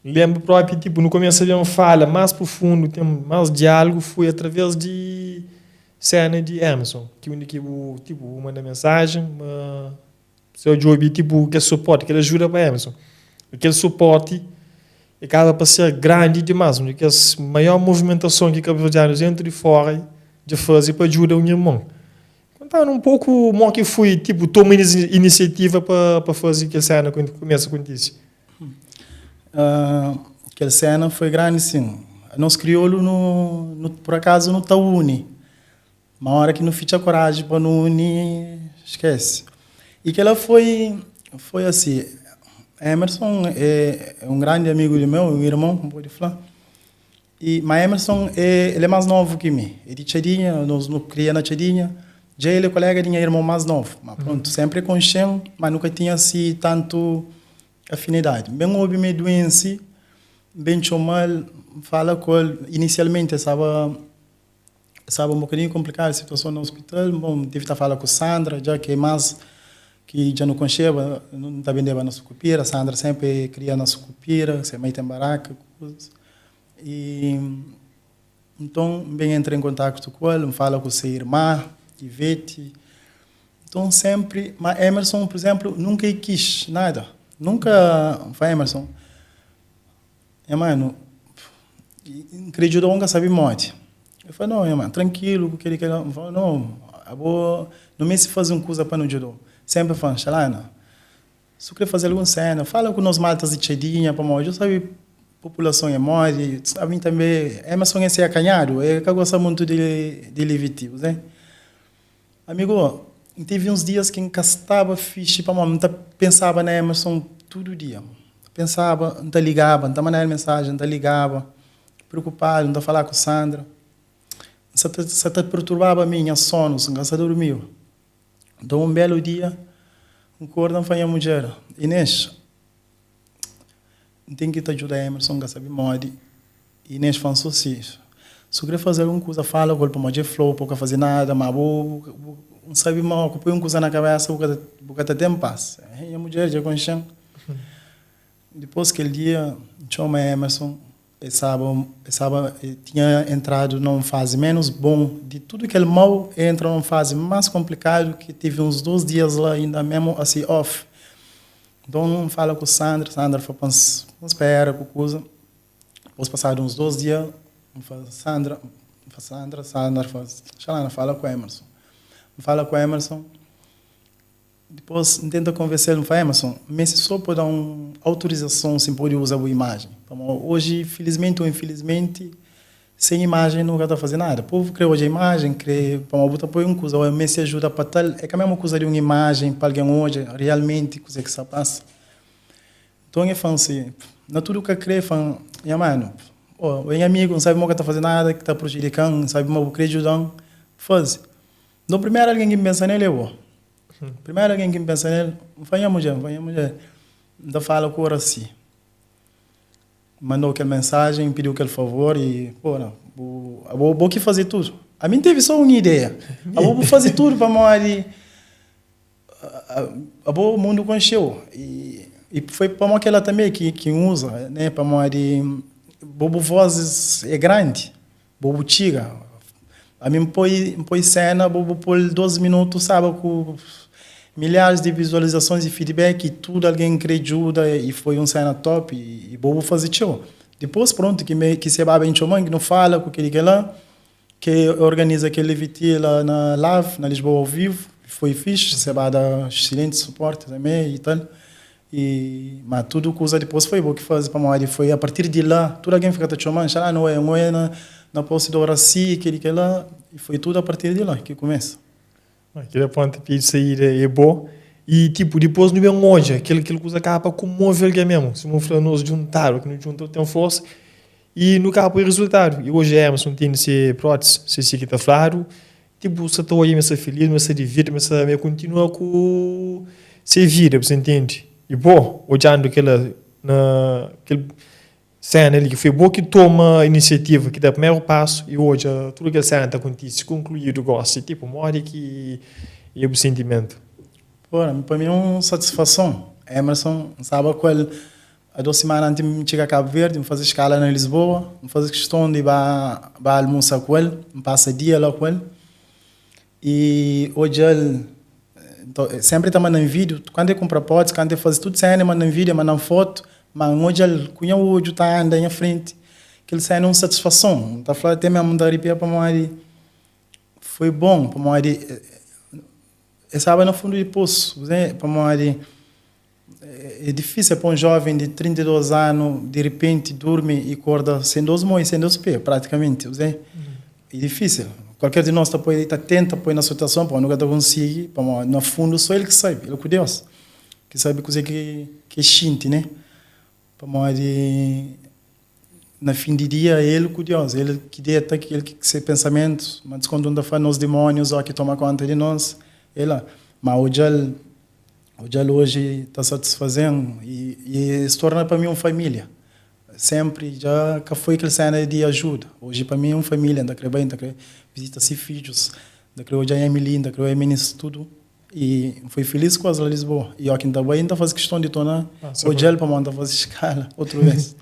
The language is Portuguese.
Lembro próprio, tipo, no começo havia uma fala mais profundo, tem mais diálogo, foi através de cena de Emerson, que o tipo, manda mensagem, seu job, tipo, que suporte, que ele ajuda para Emerson. Aquele suporte acaba para ser grande demais, porque a maior movimentação que Cabo Verdeanos dentro e fora de fazer para ajudar o irmão. Contar um pouco como que foi, tipo, toma iniciativa para fazer aquela cena quando começa a acontecer. Aquela cena foi grande, sim. Nós crioulo, por acaso, no Taúni. Uma hora que não fica coragem para não unir, esquece. E que ela foi assim. Emerson é um grande amigo de meu, um irmão, como pode falar. Mas Emerson, ele é mais novo que mim. Ele é Tchadinha, nós não criamos na Tchadinha. Já ele é colega de meu irmão mais novo. Mas pronto, sempre com Shem, mas nunca tinha assim tanto afinidade. Bem houve minha doença, bem chomal, fala com ele. Inicialmente estava um bocadinho complicada a situação no hospital. Bom, tive que falar com Sandra, já que é mais que já não concheva, não está vendendo na sucupira. Sandra sempre cria na sucupira, se mete em baraca, coisas. E então, bem entrei em contato com ele, me fala com sua irmã, Ivete. Então, sempre, mas Emerson, por exemplo, nunca quis nada. Nunca foi Emerson. Mano, acredito que nunca sabe muito. Eu falei, não, mano, tranquilo, porque ele quer. Eu falei, não, não me se fazer uma coisa para não ajudar. Sempre falo, Xalana, se você quer fazer alguma cena, fala com nós maltas de Chedinha, para nós, eu sabe, população é morte, sabe também, Emerson é ser acanhado, é que eu gosto muito de Levitivos, né? Amigo, teve uns dias que encastava ficha para mim, pensava na Emerson todo dia. Pensava, não ligava, não mandava mensagem, não ligava, preocupado, não falar com Sandra. Você perturbava a minha sono, não se dormiu. Então, um belo dia, um corno foi a mulher, Inês, tem que te ajudar a Emerson, que sabe modo. Inês faz sucesso. Se eu querer fazer alguma coisa, fala, golpe uma de flow, pouca fazer nada, mas não sabe mal, que põe uma coisa na cabeça, porque até tempo passa. E a mulher já conhece. Depois que aquele dia, chama Emerson, tinha entrado numa fase menos bom, de tudo que ele mal entra numa fase mais complicada, que teve uns 2 dias lá ainda mesmo assim off. Então fala com Sandra foi para espera com coisa. Depois passaram uns 2 dias, Sandra fala com Emerson. Fala com Emerson. Depois tenta conversar com Emerson, mas se só pode dar uma autorização, se pode usar a imagem. Hoje, felizmente ou infelizmente, sem imagem não está fazendo nada. O povo criou hoje a imagem, para botar por uma coisa, ou se ajuda para tal, é que a mesma coisa de uma imagem para alguém hoje, realmente, coisa que se passa. Então, eu falo assim, não tudo que eu creio, mano, o amigo não sabe o que está fazendo nada, que está prejudicando, não sabe o que ajudar, faz. Então, primeiro alguém que pensa nele é o primeiro alguém que pensa nele, vai a mulher. Ainda fala com o assim. Mandou aquela mensagem, pediu aquele favor e, vou que fazer tudo. A mim teve só uma ideia. Eu vou fazer tudo para morrer. O mundo conheceu. E foi para mim aquela também que usa, né, para morrer. Bobo vozes é grande. Bobo tiga. A mim põe cena, bobo por 12 minutos, sabe, com milhares de visualizações e feedback, e tudo alguém que ajuda, e foi uma cena top, e bobo fazer show. Depois, pronto, que se vai bem que não fala com aquele que lá, que organiza aquele VT lá na Live, na Lisboa ao vivo, foi fixe, se vai dar excelente suporte também e tal. Mas tudo que usa depois foi bom que faz para nós, foi a partir de lá, tudo alguém fica te chamando, não é na posse da oração, aquele que lá, e foi tudo a partir de lá que começa. Aquele ponto de saída é bom. E, tipo, depois não vem hoje, aquele que acaba para comover alguém mesmo. Se nós juntar, que não juntou, tem força. E no caso, o resultado. E hoje é, mas não tem esse prótese, se que está claro. Tipo, você está aí, mas você é feliz, mas você divide, mas você continua com se vida, você entende? E, bom, olhando aquele cena ali que foi bom que toma a iniciativa, que dá o primeiro passo, e hoje tudo que a cena está acontecendo, concluído, gosta, tipo, morre que é o sentimento. Para mim é uma satisfação. Emerson sabe qual há 2 semanas antes de chegar a Cabo Verde, me fazer escala na Lisboa, me fazer questão de ir almoçar com ele, me passa dia lá com ele. E hoje ele então, sempre está mandando vídeo, quando ele compra potes, quando ele faz tudo, ele manda vídeo, manda foto, mas hoje ele cunha o olho, está andando em frente, que ele sai numa satisfação. Está falando até mesmo da arrepia para mim, foi bom, para mim, estava no fundo de poço, para mim, é difícil para um jovem de 32 anos, de repente, dorme e acorda sem 2 mãos e sem 2 pés, praticamente. É difícil. Qualquer de nós está tenta pôr na situação, para nunca conseguir, para no fundo só ele que sabe, ele é Deus, que sabe coisa que sente, né? Para na fim de dia ele com Deus, ele que deita, ele que se pensamentos, mas quando anda faz nos demônios ou que toma conta de nós, ele, mas hoje está satisfazendo e se torna para mim uma família. Sempre já que foi aquele cena de ajuda. Hoje para mim é uma família, ainda creio bem, ainda creio visita-se filhos, ainda creio já é Emily, ainda creio é meninas tudo. E fui feliz com as Lisboa. E aqui também ainda faz questão de tornar o gel para mandar fazer escala outra vez.